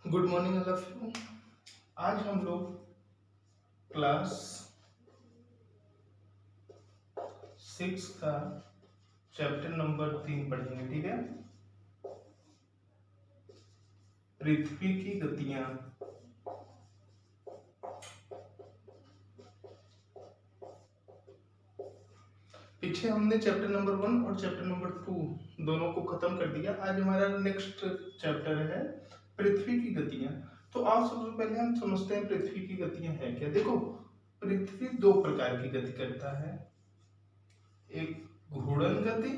Good morning all of you. आज हम लोग क्लास 6 का चैप्टर नंबर 3 पढ़ेंगे। ठीक है, पृथ्वी की गतियां। पीछे हमने चैप्टर नंबर 1 और चैप्टर नंबर 2 दोनों को खत्म कर दिया। आज हमारा नेक्स्ट चैप्टर है पृथ्वी की गतियां। तो आओ सबसे पहले हम समझते हैं पृथ्वी की गतियां है क्या। देखो, पृथ्वी दो प्रकार की गति करता है, एक घूर्णन गति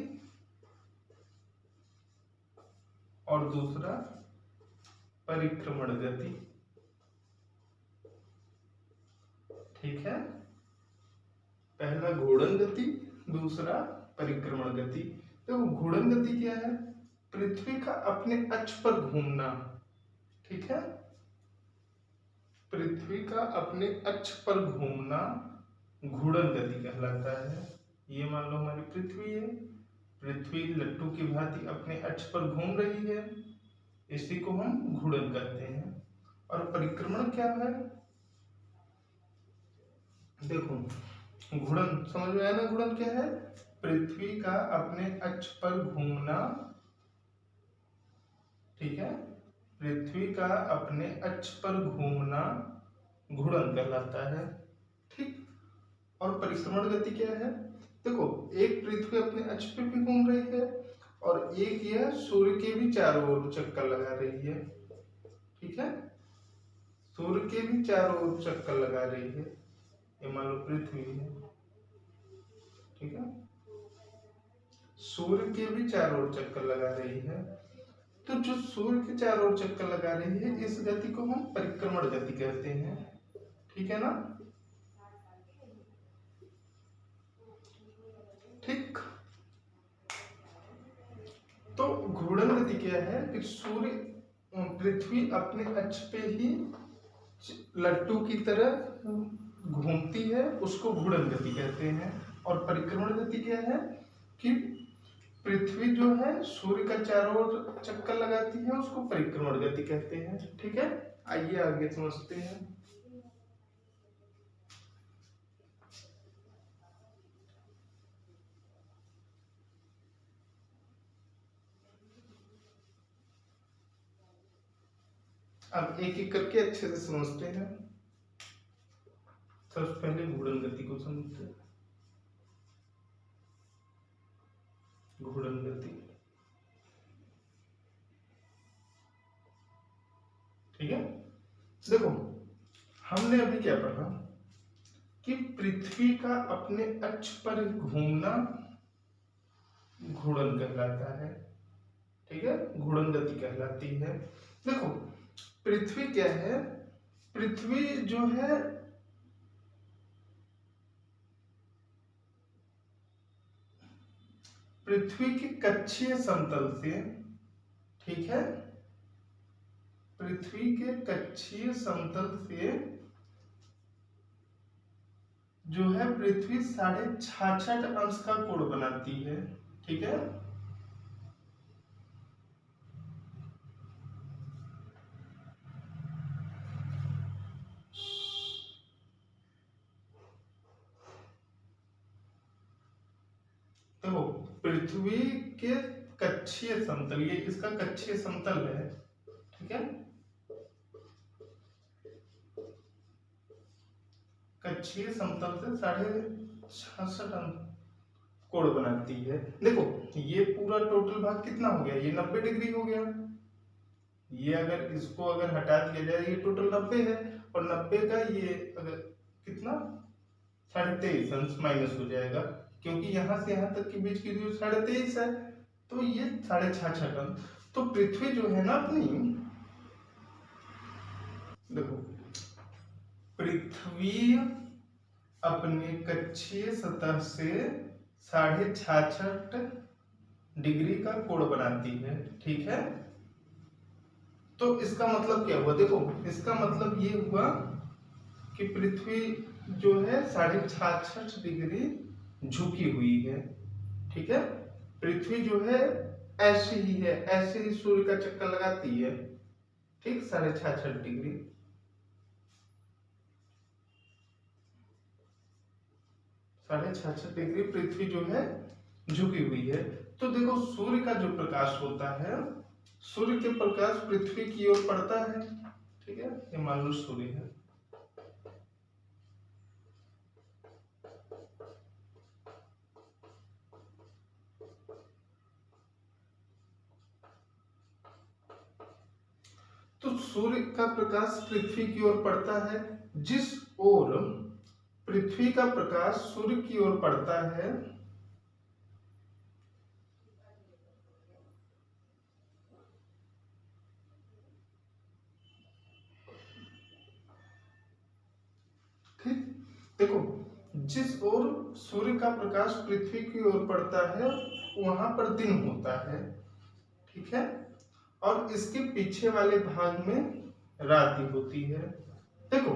और दूसरा परिक्रमण गति। ठीक है, पहला घूर्णन गति, दूसरा परिक्रमण गति। देखो, घूर्णन गति क्या है? पृथ्वी का अपने अक्ष पर घूमना। ठीक है, पृथ्वी का अपने अक्ष पर घूमना घूर्णन गति कहलाता है। ये मान लो हमारी पृथ्वी है, पृथ्वी लट्टू की भांति अपने अक्ष पर घूम रही है, इसी को हम घूर्णन कहते हैं। और परिक्रमण क्या है? देखो, घूर्णन समझ में आया ना? घूर्णन क्या है? पृथ्वी का अपने अक्ष पर घूमना। ठीक है, पृथ्वी का अपने अक्ष पर घूमना घूर्णन कहलाता है। ठीक, और परिक्रमण गति क्या है? देखो, एक पृथ्वी अपने अक्ष पे भी घूम रही है और एक यह सूर्य के भी चारों ओर चक्कर लगा रही है। ठीक है, सूर्य के भी चारों ओर चक्कर लगा रही है। ये मान लो पृथ्वी है। ठीक है, सूर्य के भी चारों ओर चक्कर लगा रही है। तो जो सूर्य के चारों ओर चक्कर लगा रही है, इस गति को हम परिक्रमण गति कहते हैं। ठीक है ना? ठीक, तो घूर्णन गति क्या है कि सूर्य पृथ्वी अपने अक्ष पे ही लट्टू की तरह घूमती है, उसको घूर्णन गति कहते हैं। और परिक्रमण गति क्या है कि पृथ्वी जो है सूर्य का चारों ओर चक्कर लगाती है, उसको परिक्रमण गति कहते हैं। ठीक है, आइए आगे समझते हैं। अब एक एक करके अच्छे से समझते हैं। सबसे पहले घूर्णन गति को समझते हैं। घूर्णन गति, ठीक है। देखो, हमने अभी क्या पढ़ा कि पृथ्वी का अपने अक्ष पर घूमना घूर्णन कहलाता है। ठीक है, घूर्णन गति कहलाती है। देखो, पृथ्वी क्या है? पृथ्वी जो है पृथ्वी के कक्षीय समतल से, ठीक है, पृथ्वी के कक्षीय समतल से जो है पृथ्वी 66.5 का कोण बनाती है। ठीक है, देखो, पृथ्वी के कक्षीय समतल, ये इसका कक्षीय समतल है। ठीक है, कक्षीय समतल से 66.5 कोण बनाती है। देखो, ये पूरा टोटल भाग कितना हो गया? ये 90 डिग्री हो गया। ये अगर इसको अगर हटा दिया जाए, ये टोटल 90 है, और 90 का ये अगर कितना 23.5 अंश माइनस हो जाएगा, क्योंकि यहां से यहां तक के बीच की दूरी 23.5 है, तो ये 66.5 अंश। तो पृथ्वी जो है ना अपनी, देखो, पृथ्वी अपने कक्षीय सतह से 66.5 डिग्री का कोण बनाती है। ठीक है, तो इसका मतलब क्या हुआ? देखो, इसका मतलब ये हुआ कि पृथ्वी जो है 66.5 डिग्री झुकी हुई है। ठीक है, पृथ्वी जो है ऐसे ही है, ऐसे ही सूर्य का चक्कर लगाती है। ठीक, 66.5 डिग्री। साढ़े 66 डिग्री पृथ्वी जो है झुकी हुई है। तो देखो सूर्य का जो प्रकाश होता है, सूर्य के प्रकाश पृथ्वी की ओर पड़ता है। ठीक है, ये मान लो सूर्य है। तो सूर्य का प्रकाश पृथ्वी की ओर पड़ता है। जिस ओर पृथ्वी का प्रकाश सूर्य की ओर पड़ता है, ठीक, देखो जिस ओर सूर्य का प्रकाश पृथ्वी की ओर पड़ता है वहां पर दिन होता है। ठीक है, और इसके पीछे वाले भाग में रात ही होती है। देखो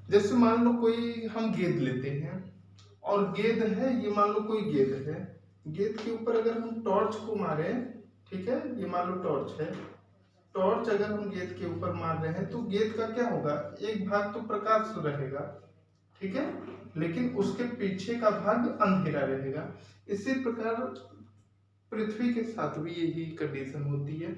जैसे मान लो कोई हम गेंद लेते हैं, और गेंद है, ये मान लो कोई गेंद है, गेंद के ऊपर अगर हम टॉर्च को मारे, ठीक है, ये मान लो टॉर्च है, टॉर्च अगर हम गेंद के ऊपर मार रहे हैं तो गेंद का क्या होगा, एक भाग तो प्रकाश रहेगा, ठीक है, लेकिन उसके पीछे का भाग अंधेरा रहेगा। इसी प्रकार पृथ्वी के साथ भी यही कंडीशन होती है।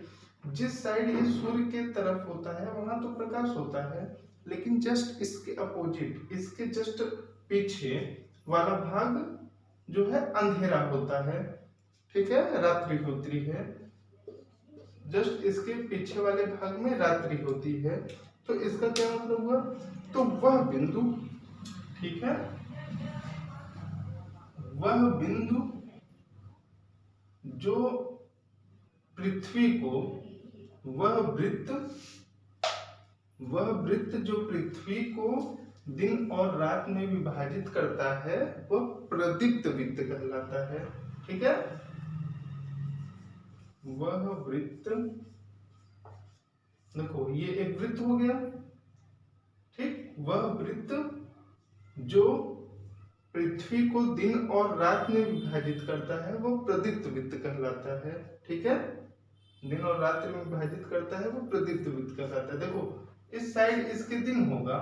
जिस साइड ये सूर्य के तरफ होता है वहां तो प्रकाश होता है, लेकिन जस्ट इसके अपोजिट, इसके जस्ट पीछे वाला भाग जो है अंधेरा होता है। ठीक है, रात्रि होती है, जस्ट इसके पीछे वाले भाग में रात्रि होती है। तो इसका क्या मतलब हुआ, तो वह बिंदु, ठीक है, वह बिंदु जो पृथ्वी को, वह वृत्त जो पृथ्वी को दिन और रात में विभाजित करता है वह प्रदीप्त वृत्त कहलाता है। ठीक है, वह वृत्त, देखो ये एक वृत्त हो गया, ठीक, वह वृत्त जो पृथ्वी को दिन और रात में विभाजित करता है वो प्रदीप्त वृत्त कहलाता है। ठीक है, दिन और रात्रि में विभाजित करता है वो प्रदीप्त वृत्त कहलाता है। देखो इस साइड इसके दिन होगा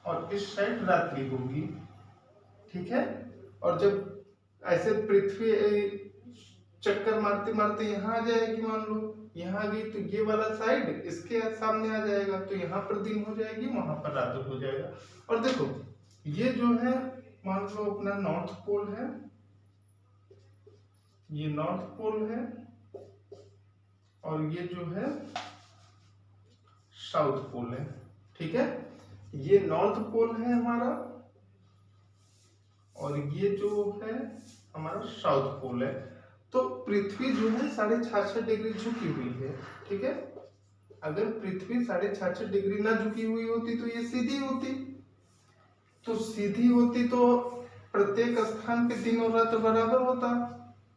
और इस साइड रात्रि होगी। ठीक है, और जब ऐसे पृथ्वी चक्कर मारते मारते यहाँ आ जाएगी, मान लो यहाँ आ गई, तो ये वाला साइड इसके सामने आ जाएगा, तो यहाँ पर दिन हो जाएगी, वहां पर रात हो जाएगा। और देखो ये जो है मान लो अपना नॉर्थ पोल है, ये नॉर्थ पोल है, और ये जो है साउथ पोल है। ठीक है, ये नॉर्थ पोल है हमारा, और ये जो है हमारा साउथ पोल है। तो पृथ्वी जो है 66.5 डिग्री झुकी हुई है। ठीक है, अगर पृथ्वी 66.5 डिग्री ना झुकी हुई होती तो ये सीधी होती, तो सीधी होती तो प्रत्येक स्थान पे दिन और रात बराबर होता,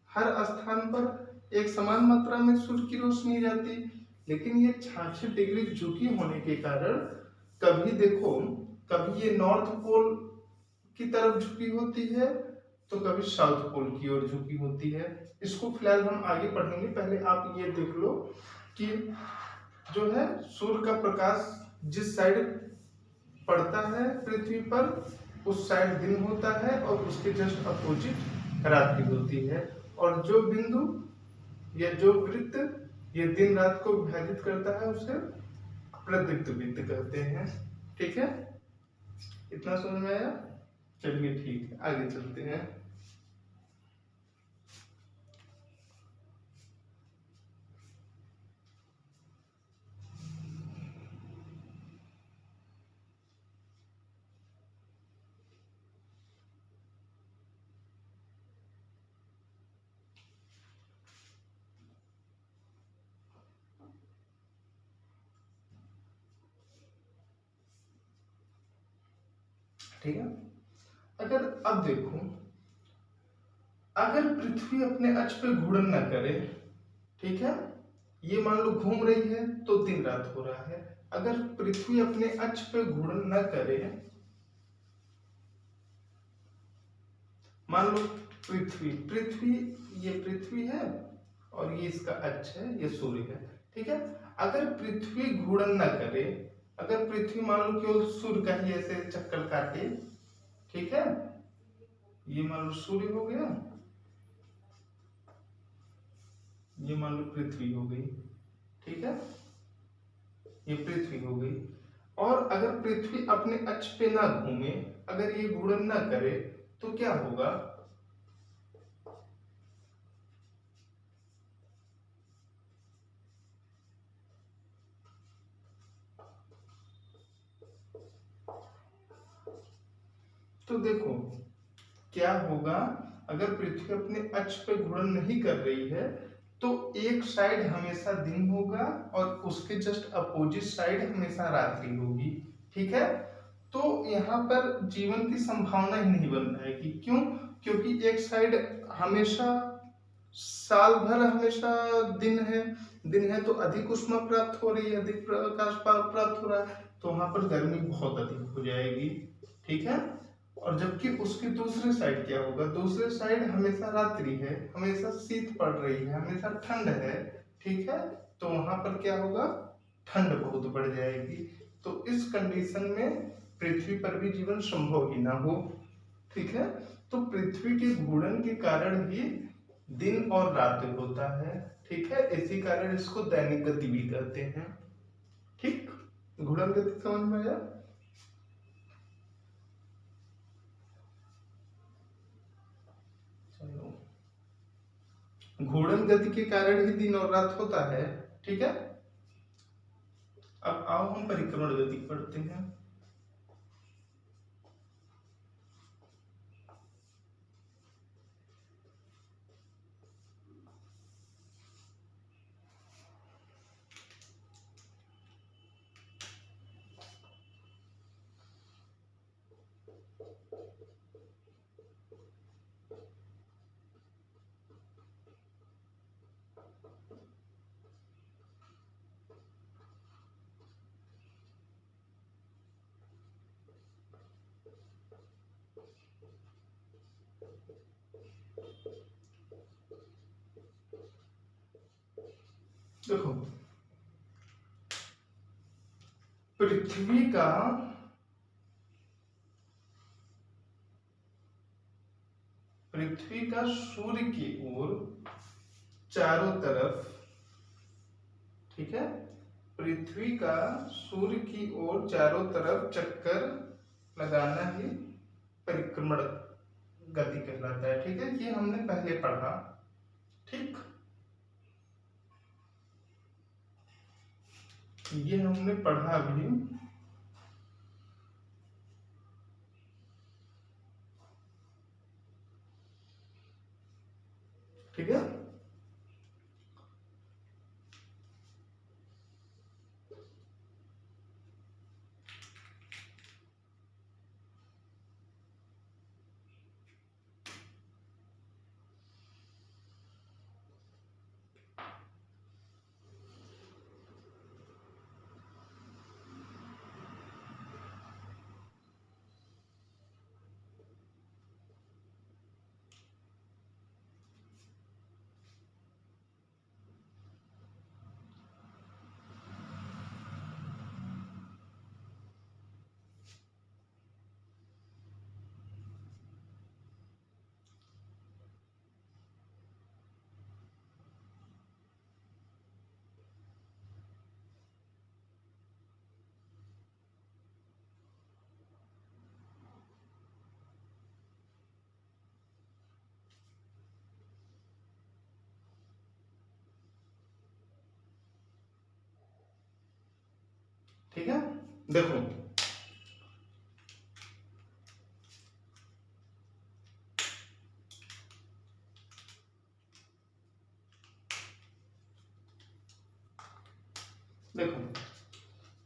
हर स्थान पर एक समान मात्रा में सूर्य की रोशनी जाती। लेकिन ये 66 डिग्री झुकी होने के कारण कभी देखो, कभी ये नॉर्थ पोल की तरफ झुकी होती है तो कभी साउथ पोल की ओर झुकी होती है। इसको फिलहाल हम आगे पढ़ेंगे, पहले आप ये देख लो कि जो है सूर्य का प्रकाश जिस साइड पड़ता है पृथ्वी पर उस साइड दिन होता है और उसके जस्ट अपोजिट रात्रि होती है। और जो बिंदु या जो वृत्त ये दिन रात को विभाजित करता है उसे प्रदीप्त वृत्त कहते हैं। ठीक है, इतना समझ में आया? चलिए ठीक है, आगे चलते हैं। ठीक है, अगर अब देखो, अगर पृथ्वी अपने अक्ष पे घूर्णन न करे, ठीक है, ये मान लो घूम रही है तो दिन रात हो रहा है। अगर पृथ्वी अपने अक्ष पे घूर्णन न करे, मान लो पृथ्वी ये पृथ्वी है और ये इसका अक्ष है, ये सूर्य है। ठीक है, अगर पृथ्वी घूर्णन न करे, अगर पृथ्वी मान लो केवल सूर्य का ही ऐसे चक्कर काटे, ठीक है, ये मान लो सूर्य हो गया, ये मान लो पृथ्वी हो गई, ठीक है, ये पृथ्वी हो गई। और अगर पृथ्वी अपने अक्ष पे ना घूमे, अगर ये घूर्णन ना करे, तो क्या होगा, तो देखो क्या होगा, अगर पृथ्वी अपने अक्ष पे घूर्णन नहीं कर रही है तो एक साइड हमेशा दिन होगा और उसके जस्ट अपोजिट साइड हमेशा रात्रि होगी। ठीक है, तो यहाँ पर जीवन की संभावना ही नहीं बन पाएगी। क्यों? क्योंकि एक साइड हमेशा साल भर हमेशा दिन है तो अधिक ऊष्मा प्राप्त हो रही है, अधिक प्रकाश प्राप्त हो रहा है, तो वहां पर गर्मी बहुत अधिक हो जाएगी। ठीक है, और जबकि उसकी दूसरे साइड क्या होगा, दूसरे साइड हमेशा रात्रि है, हमेशा शीत पड़ रही है, हमेशा ठंड है। ठीक है, तो वहां पर क्या होगा, ठंड बहुत बढ़ जाएगी। तो इस कंडीशन में पृथ्वी पर भी जीवन संभव ही ना हो। ठीक है, तो पृथ्वी के घूर्णन के कारण ही दिन और रात होता है। ठीक है, इसी कारण इसको दैनिक गति भी कहते हैं। ठीक, घूर्णन गति समझ में आया? घूर्णन गति के कारण ही दिन और रात होता है। ठीक है, अब आओ हम परिक्रमण गति पढ़ते हैं। देखो, पृथ्वी का सूर्य की ओर चारों तरफ, ठीक है, पृथ्वी का सूर्य की ओर चारों तरफ चक्कर लगाना ही परिक्रमण गति कहलाता है। ठीक है, ये हमने पहले पढ़ा। ठीक, ये हमने पढ़ा भी। ठीक है, ठीक है, देखो देखो,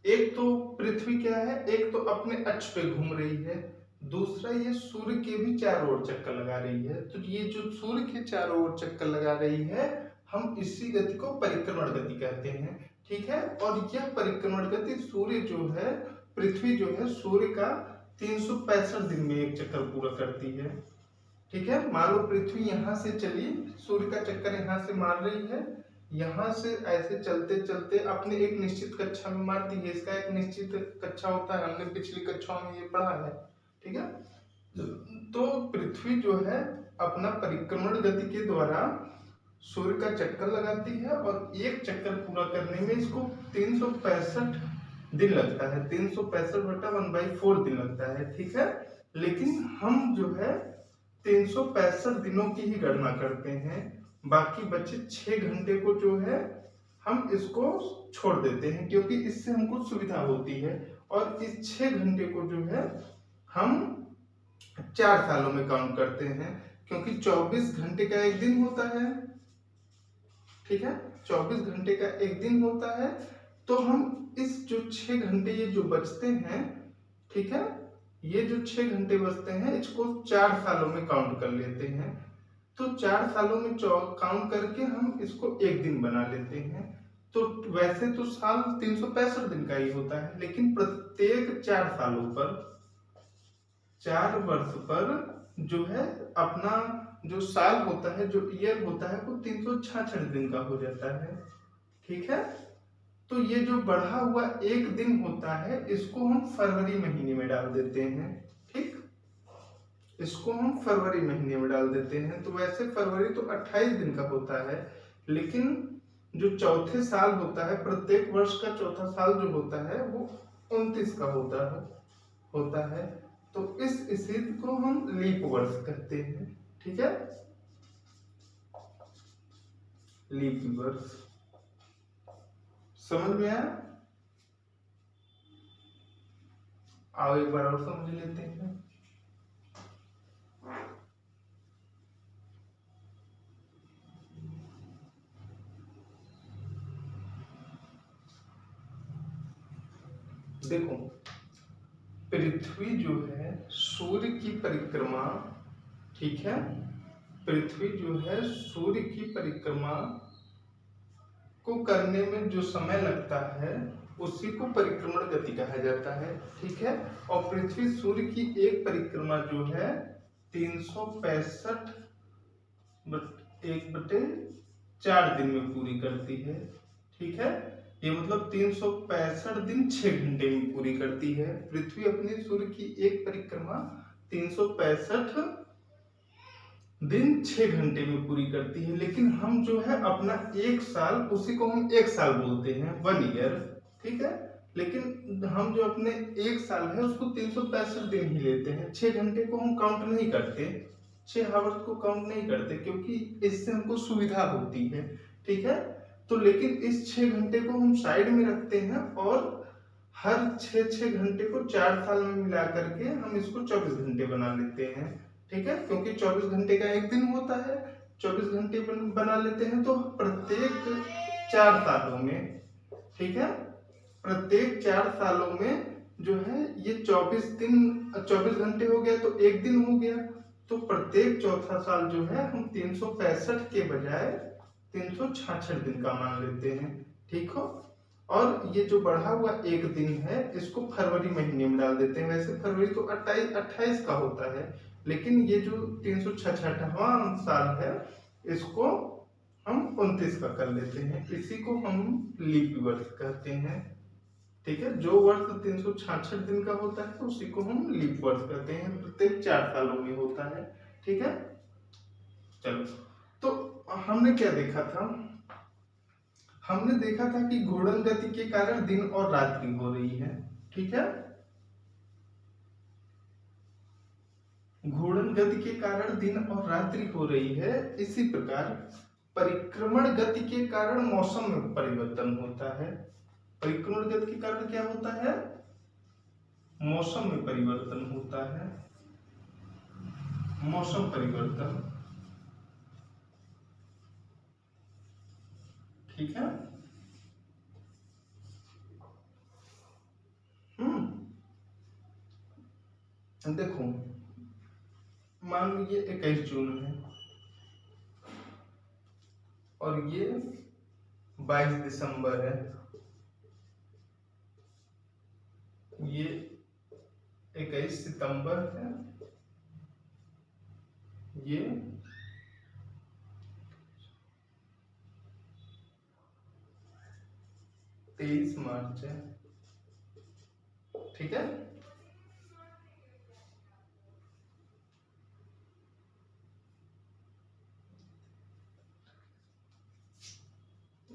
एक तो पृथ्वी क्या है, एक तो अपने अक्ष पे घूम रही है, दूसरा ये सूर्य के भी चारों ओर चक्कर लगा रही है। तो ये जो सूर्य के चारों ओर चक्कर लगा रही है, हम इसी गति को परिक्रमण गति कहते हैं। ठीक है, और यह परिक्रमण गति सूर्य जो है, पृथ्वी जो है सूर्य का 365 दिन में एक चक्कर पूरा करती है। ठीक है, मान लो पृथ्वी यहाँ से चली, सूर्य का चक्कर यहाँ से मार रही है, यहाँ से ऐसे चलते चलते अपने एक निश्चित कक्षा में मारती है। इसका एक निश्चित कक्षा होता है, हमने पिछली कक्षाओं में ये पढ़ा है। ठीक है, तो पृथ्वी जो है अपना परिक्रमण गति के द्वारा सूर्य का चक्कर लगाती है, और एक चक्कर पूरा करने में इसको 365 दिन लगता है। 365/1/4 दिन लगता है। ठीक है, लेकिन हम जो है 365 दिनों की ही गणना करते हैं, बाकी बचे 6 घंटे को जो है हम इसको छोड़ देते हैं, क्योंकि इससे हमको सुविधा होती है। और इस 6 घंटे को जो है हम 4 सालों में काउंट करते हैं, क्योंकि 24 घंटे का एक दिन होता है। ठीक है, 24 घंटे का एक दिन होता है, तो हम इस जो 6 घंटे ये जो बचते हैं, ठीक है, ये जो 6 घंटे बचते हैं इसको 4 सालों में काउंट कर लेते हैं। तो 4 सालों में काउंट करके हम इसको एक दिन बना लेते हैं। तो वैसे तो साल 365 दिन का ही होता है, लेकिन प्रत्येक 4 सालों पर, 4 वर्ष पर जो है अपना जो साल होता है, जो ईयर होता है, वो 366 दिन का हो जाता है। ठीक है, तो ये जो बढ़ा हुआ एक दिन होता है इसको हम फरवरी महीने में डाल देते हैं। ठीक, इसको हम फरवरी महीने में डाल देते हैं। तो वैसे फरवरी तो 28 दिन का होता है, लेकिन जो चौथे साल होता है, प्रत्येक वर्ष का चौथा साल जो होता है वो 29 का होता है। तो इस इसी को हम लीप वर्ष कहते हैं। ठीक है, लीप वर्ष। समझ में आया? आओ एक बार और समझ लेते हैं। देखो, पृथ्वी जो है सूर्य की परिक्रमा, ठीक है, पृथ्वी जो है सूर्य की परिक्रमा को करने में जो समय लगता है उसी को परिक्रमण गति कहा जाता है। ठीक है, और पृथ्वी सूर्य की एक परिक्रमा जो है 365 1/4 दिन में पूरी करती है। ठीक है, ये मतलब 365 दिन 6 घंटे में पूरी करती है। पृथ्वी अपनी सूर्य की एक परिक्रमा 365 दिन 6 घंटे में पूरी करती है, लेकिन हम जो है अपना एक साल, उसी को हम एक साल बोलते हैं, 1 ईयर। ठीक है, लेकिन हम जो अपने एक साल है उसको 365 दिन ही लेते हैं। 6 घंटे को हम काउंट नहीं करते, 6 आवर्स को काउंट नहीं करते, क्योंकि इससे हमको सुविधा होती है। ठीक है, तो लेकिन इस 6 घंटे को हम साइड में रखते हैं, और हर 6 घंटे को 4 साल में मिला करके हम इसको 24 घंटे बना लेते हैं। ठीक है, क्योंकि 24 घंटे का एक दिन होता है, 24 घंटे बना लेते हैं। तो प्रत्येक 4 सालों में, ठीक है, प्रत्येक 4 सालों में जो है ये 24 घंटे हो गया, तो एक दिन हो गया। तो प्रत्येक चौथा साल जो है हम 365 के बजाय 366 दिन का मान लेते हैं। ठीक हो, और ये जो बढ़ा हुआ एक दिन है इसको फरवरी महीने में डाल देते हैं। वैसे फरवरी तो 28 का होता है, लेकिन ये जो 366वां साल है इसको हम 29 का कर लेते हैं। इसी को हम लीप वर्ष कहते हैं। ठीक है, जो वर्ष 366 दिन का होता है उसी को हम लीप वर्ष कहते हैं। प्रत्येक 4 सालों में होता है। ठीक है, चलो, तो हमने क्या देखा था? हमने देखा था कि घूर्णन गति के कारण दिन और रात्रि हो रही है। ठीक है, घूर्णन गति के कारण दिन और रात्रि हो रही है। इसी प्रकार परिक्रमण गति के कारण मौसम में परिवर्तन होता है। परिक्रमण गति के कारण क्या होता है? मौसम में परिवर्तन होता है। मौसम परिवर्तन, ठीक है। देखो, मान लीजिए 21 जून है और ये 22 दिसंबर है। ये 21 सितंबर है, ये 23 मार्च है, ठीक है।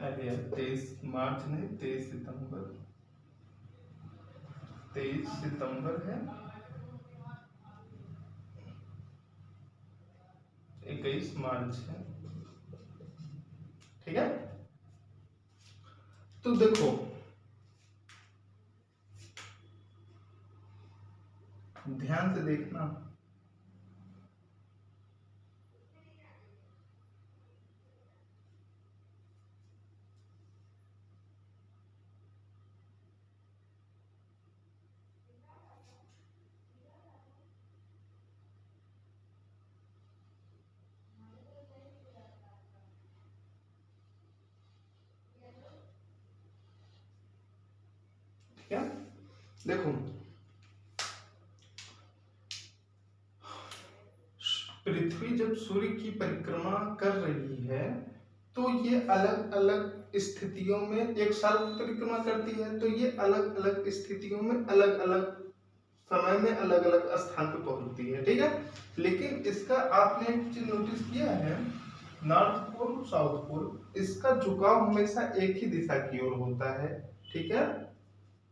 अरे यार 23 मार्च नहीं, 23 सितंबर, 23 सितंबर है, 21 मार्च है, ठीक है। तो देखो ध्यान से देखना, ठीक है। देखो पृथ्वी जब सूर्य की परिक्रमा कर रही है तो ये अलग अलग स्थितियों में, एक साल परिक्रमा करती है तो ये अलग अलग स्थितियों में अलग अलग समय में अलग अलग स्थान पे पहुंचती है, ठीक है। लेकिन इसका आपने एक चीज नोटिस किया है, नॉर्थ पोल साउथ पोल, इसका झुकाव हमेशा एक ही दिशा की ओर होता है, ठीक है।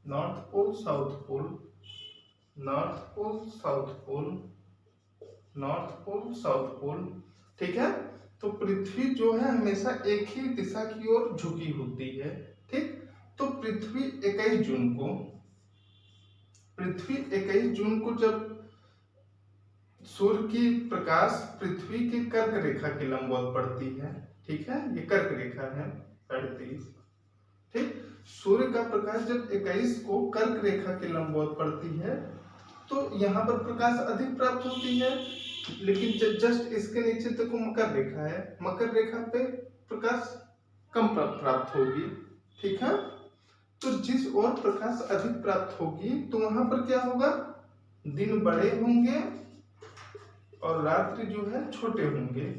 North pole south pole, north pole south pole, north pole south pole, ठीक है। तो पृथ्वी जो है हमेशा एक ही दिशा की ओर झुकी होती है, ठीक। तो पृथ्वी 21 जून को जब सूर्य की प्रकाश पृथ्वी के कर्क रेखा के लंबवत पड़ती है, ठीक है, ये कर्क रेखा है 38, ठीक। सूर्य का प्रकाश जब 21 को कर्क रेखा के लंबवत पड़ती है तो यहाँ पर प्रकाश अधिक प्राप्त होती है, लेकिन जस्ट इसके नीचे देखो मकर रेखा है, मकर रेखा पे प्रकाश कम प्राप्त होगी, ठीक है। तो जिस ओर प्रकाश अधिक प्राप्त होगी तो वहां पर क्या होगा, दिन बड़े होंगे और रात्रि जो है छोटे होंगे,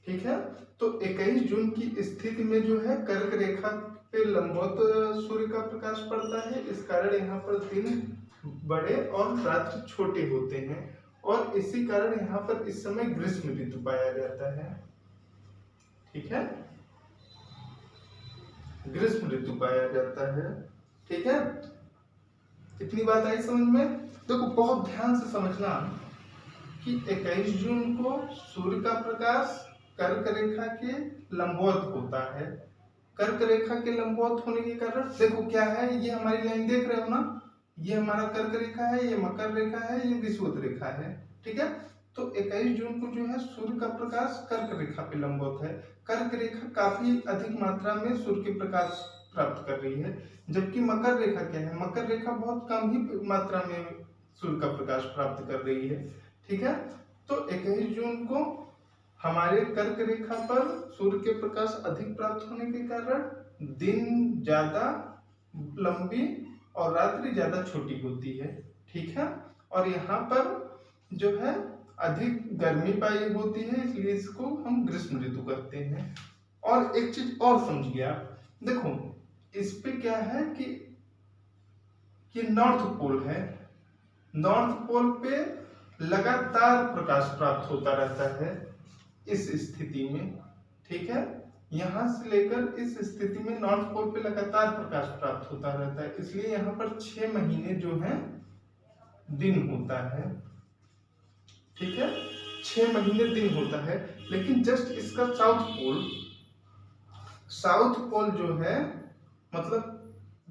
ठीक है। तो 21 जून की स्थिति में जो है कर्क रेखा पे लंबवत सूर्य का प्रकाश पड़ता है, इस कारण यहाँ पर दिन बड़े और रात्रि छोटे होते हैं और इसी कारण यहाँ पर इस समय ग्रीष्म ऋतु पाया जाता है, ठीक है, ग्रीष्म ऋतु पाया जाता है, ठीक है। इतनी बात आई समझ में। देखो बहुत ध्यान से समझना कि 21 जून को सूर्य का प्रकाश कर्क रेखा के लंबवत होता है, कर्क रेखा के लंबवत होने के कारण देखो क्या है, ये हमारी लाइन देख रहे हो ना, ये हमारा कर्क रेखा है, ये मकर रेखा है, ये विषुवत रेखा है, ठीक है। तो 21 जून को जो है सूर्य का प्रकाश कर्क रेखा पे लंबवत है, कर्क रेखा काफी अधिक मात्रा में सूर्य के प्रकाश प्राप्त कर रही है, जबकि मकर रेखा क्या है, मकर रेखा बहुत कम ही मात्रा में सूर्य का प्रकाश प्राप्त कर रही है, ठीक है। तो 21 जून को हमारे कर्क रेखा पर सूर्य के प्रकाश अधिक प्राप्त होने के कारण दिन ज्यादा लंबी और रात्रि ज्यादा छोटी होती है, ठीक है। और यहाँ पर जो है अधिक गर्मी पाई होती है, इसलिए इसको हम ग्रीष्म ऋतु कहते हैं। और एक चीज और समझिए आप, देखो इस पे क्या है कि ये नॉर्थ पोल है, नॉर्थ पोल पे लगातार प्रकाश प्राप्त होता रहता है इस स्थिति में, ठीक है। यहां से लेकर इस स्थिति में नॉर्थ पोल पे लगातार प्रकाश प्राप्त होता रहता है, इसलिए यहाँ पर 6 महीने जो है दिन होता है, ठीक है, 6 महीने दिन होता है। लेकिन जस्ट इसका साउथ पोल जो है मतलब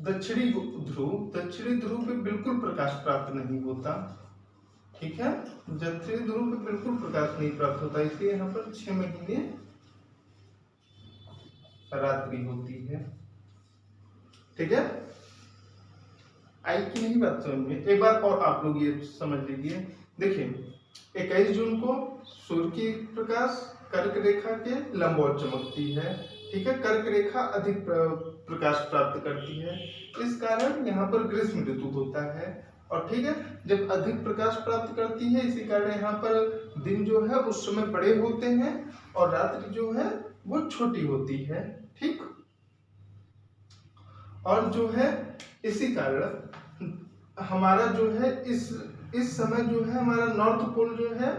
दक्षिणी ध्रुव पे बिल्कुल प्रकाश प्राप्त नहीं होता, ठीक है, दक्षिणी ध्रुव पे बिल्कुल प्रकाश नहीं प्राप्त होता, इसलिए यहाँ पर 6 महीने रात्रि होती है, ठीक है। आई की नहीं बात समझ में। एक बार और आप लोग ये समझ लीजिए, देखिए 21 जून को सूर्य की प्रकाश कर्क रेखा के लंबवत चमकती है, ठीक है, कर्क रेखा अधिक प्रकाश प्राप्त करती है, इस कारण यहाँ पर ग्रीष्म ऋतु होता है। और ठीक है, जब अधिक प्रकाश प्राप्त करती है इसी कारण यहाँ पर दिन जो है उस समय बड़े होते हैं और रात्रि जो है वो छोटी होती है। ठीक, और जो है इसी कारण हमारा जो है इस समय जो है हमारा नॉर्थ पोल जो है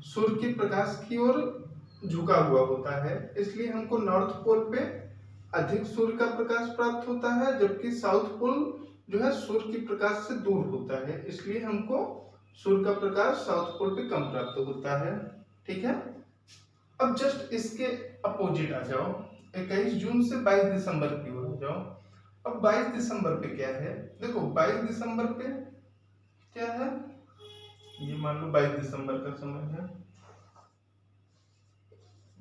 सूर्य के प्रकाश की ओर झुका हुआ होता है, इसलिए हमको नॉर्थ पोल पे अधिक सूर्य का प्रकाश प्राप्त होता है, जबकि साउथ पोल जो है सूर्य के प्रकाश से दूर होता है, इसलिए हमको सूर्य का प्रकाश साउथ पोल पे कम प्राप्त होता है। ठीक है, अब जस्ट इसके अपोजिट आ जाओ, 21 जून से 22 दिसंबर की ओर आ जाओ। अब 22 दिसंबर पे क्या है, देखो 22 दिसंबर पे क्या है, ये मान लो 22 दिसंबर का समय है,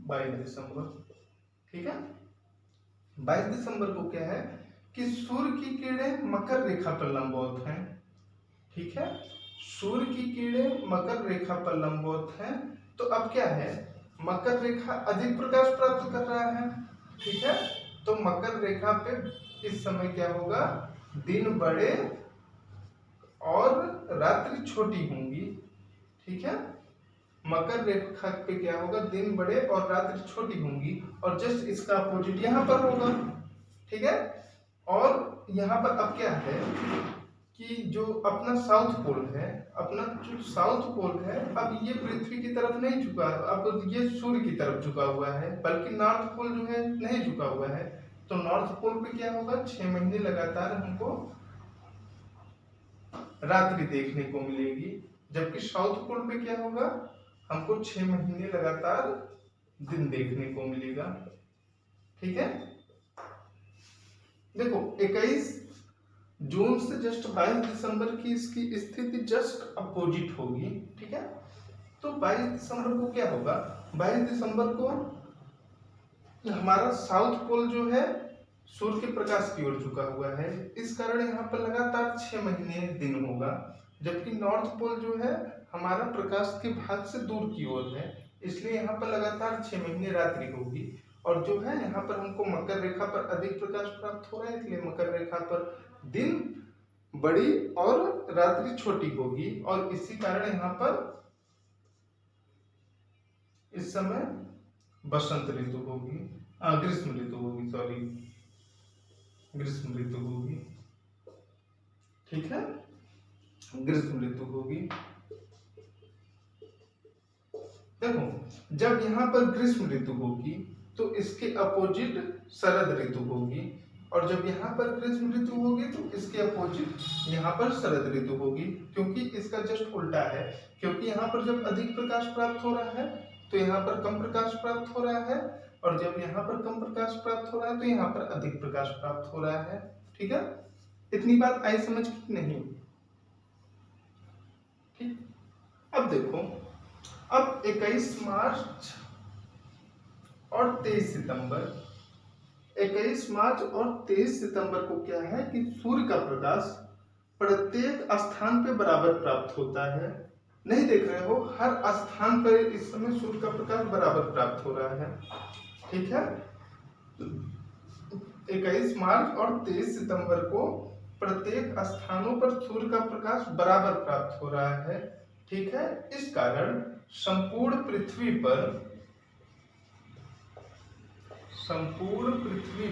22 दिसंबर। ठीक है, 22 दिसंबर को क्या है कि सूर्य की किरणें मकर रेखा पर लंबवत हैं। ठीक है, सूर्य की किरणें मकर रेखा पर लंबवत हैं, तो अब क्या है, मकर रेखा अधिक प्रकाश प्राप्त कर रहा है। ठीक है, तो मकर रेखा पे इस समय क्या होगा, दिन बड़े और रात्रि छोटी होंगी। ठीक है, मकर रेखा पे क्या होगा, दिन बड़े और रात्रि छोटी होंगी, और जस्ट इसका अपोजिट यहाँ पर होगा। ठीक है, और यहाँ पर अब क्या है कि जो अपना साउथ पोल है, अपना जो साउथ पोल है, अब ये पृथ्वी की तरफ नहीं झुका, अब ये सूर्य की तरफ झुका हुआ है, बल्कि नॉर्थ पोल जो है नहीं झुका हुआ है। तो नॉर्थ पोल पे क्या होगा, 6 महीने लगातार हमको रात्रि देखने को मिलेगी, जबकि साउथ पोल पे क्या होगा, हमको 6 महीने लगातार दिन देखने को मिलेगा। ठीक है, देखो 21 जून से जस्ट 22 दिसंबर की इसकी स्थिति जस्ट अपोजिट होगी। ठीक है, तो 22 दिसंबर को क्या होगा, 22 दिसंबर को हमारा साउथ पोल जो है सूर्य के प्रकाश की ओर झुका हुआ है, इस कारण यहाँ पर लगातार 6 महीने दिन होगा, जबकि नॉर्थ पोल जो है हमारा प्रकाश के भाग से दूर की ओर है, इसलिए यहाँ पर लगातार 6 महीने रात्रि होगी। और जो है यहाँ पर हमको मकर रेखा पर अधिक प्रकाश प्राप्त हो रहा है, इसलिए मकर रेखा पर दिन बड़ी और रात्रि छोटी होगी, और इसी कारण यहाँ पर इस समय बसंत ऋतु होगी, ग्रीष्म ऋतु होगी, सॉरी ग्रीष्म ऋतु होगी। ठीक है, ग्रीष्म ऋतु होगी। देखो जब यहाँ पर ग्रीष्म ऋतु होगी तो इसके अपोजिट शरद ऋतु होगी, और जब यहाँ पर ग्रीष्म ऋतु होगी तो इसके अपोजिट यहाँ पर शरद ऋतु होगी, क्योंकि इसका जस्ट उल्टा है, क्योंकि यहाँ पर जब अधिक प्रकाश प्राप्त हो रहा है तो यहाँ पर कम प्रकाश प्राप्त हो रहा है, और जब यहाँ पर कम प्रकाश प्राप्त हो रहा है तो यहाँ पर अधिक प्रकाश प्राप्त हो रहा है। ठीक है, इतनी बात आई समझ की नहीं? ठीक, अब देखो, अब 21 मार्च और 23 सितंबर, 21 मार्च और 23 सितंबर को क्या है कि सूर्य का प्रकाश प्रत्येक स्थान पे बराबर प्राप्त होता है। नहीं देख रहे हो, हर स्थान पर इस समय सूर्य का प्रकाश बराबर प्राप्त हो रहा है। ठीक है, 21 मार्च और 23 सितंबर को प्रत्येक स्थानों पर सूर्य का प्रकाश बराबर प्राप्त हो रहा है। ठीक है, इस कारण संपूर्ण पृथ्वी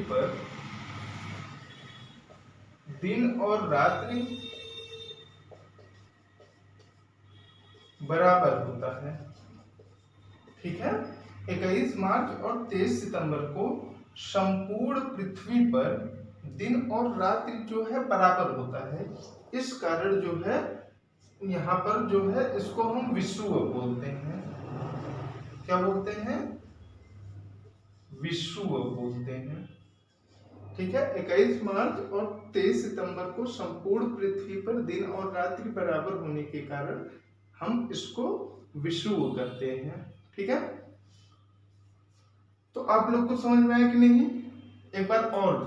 पर दिन और रात्रि बराबर होता है। ठीक है, 21 मार्च और 23 सितंबर को संपूर्ण पृथ्वी पर दिन और रात्रि जो है बराबर होता है। इस कारण जो है यहाँ पर जो है इसको हम विषुव बोलते हैं। क्या बोलते हैं? विषुव बोलते हैं। ठीक है, 21 मार्च और 23 सितंबर को संपूर्ण पृथ्वी पर दिन और रात्रि बराबर होने के कारण हम इसको विषुव करते हैं। ठीक है, तो आप लोग को समझ में आया कि नहीं? एक बार और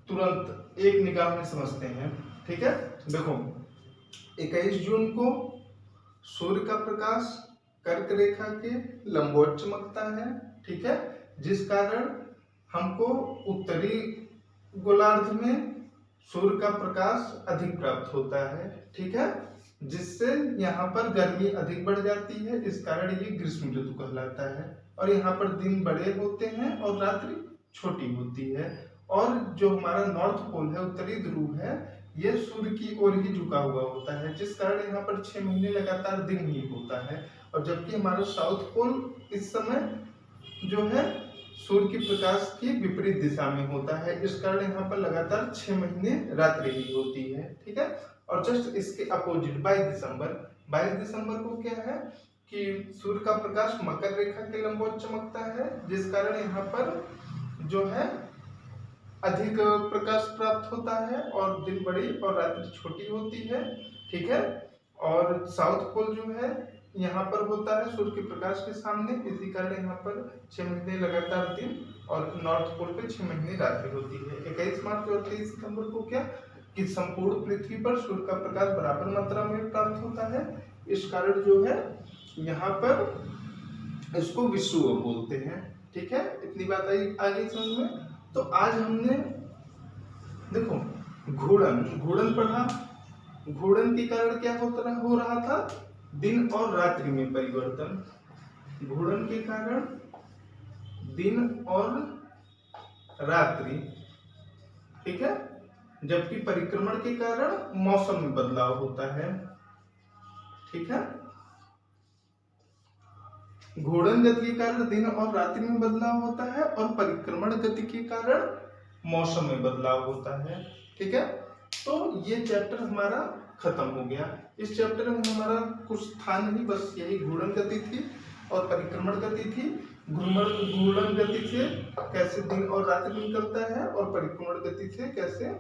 तुरंत एक निगाह में समझते हैं। ठीक है, देखो 21 जून को सूर्य का प्रकाश कर्क रेखा के लंबवत चमकता है। ठीक है, जिस कारण हमको उत्तरी गोलार्ध में सूर्य का प्रकाश अधिक प्राप्त होता है। ठीक है, जिससे यहाँ पर गर्मी अधिक बढ़ जाती है, इस कारण ये ग्रीष्म ऋतु कहलाता है। और यहाँ पर दिन बड़े होते हैं और रात्रि छोटी होती है। और जो हमारा नॉर्थ पोल है, उत्तरी ध्रुव है, ये सूर्य की ओर ही झुका हुआ होता है, जिस कारण यहाँ पर 6 महीने लगातार दिन ही होता है। और जबकि हमारा साउथ पोल इस समय जो है सूर्य की प्रकाश की विपरीत दिशा में होता है, इस कारण यहाँ पर लगातार 6 महीने रात्रि ही होती है। ठीक है। और जस्ट इसके अपोजिट 22 दिसंबर को क्या है कि सूर्य का प्रकाश मकर रेखा के लंबवत चमकता है, जिस कारण यहाँ पर जो है अधिक प्रकाश प्राप्त होता है और दिन बड़ी और रात्रि छोटी होती है। ठीक है। और साउथ पोल जो है यहाँ पर होता है सूर्य के प्रकाश के सामने, इसी कारण यहाँ पर 6 महीने लगातार दिन और नॉर्थ पोल पे 6 महीने रात्रि होती है। 21 मार्च और 23 सितंबर को क्या कि संपूर्ण पृथ्वी पर सूर्य का प्रकाश बराबर मात्रा में प्राप्त होता है, इस कारण जो है यहाँ पर इसको विषुवत बोलते हैं। ठीक है। इतनी बात आई आगे समझ में। तो आज हमने देखो घूर्णन पढ़ा। घूर्णन के कारण क्या हो रहा था, दिन और रात्रि में परिवर्तन। घूर्णन के कारण दिन और रात्रि, ठीक है। जबकि परिक्रमण के कारण मौसम में बदलाव होता है। ठीक है। घूर्णन गति के कारण दिन और रात्रि में बदलाव होता है और परिक्रमण गति के कारण मौसम में बदलाव होता है। ठीक है। तो ये चैप्टर हमारा खत्म हो गया। इस चैप्टर में हमारा कुछ था नहीं, बस यही घूर्णन गति थी और परिक्रमण गति थी। घूर्णन गति से कैसे दिन और रात्रि निकलता है और परिक्रमण गति से कैसे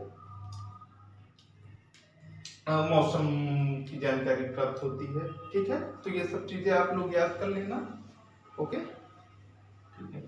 मौसम की जानकारी प्राप्त होती है। ठीक है। तो ये सब चीजें आप लोग याद कर लेना। ओके। ठीक है।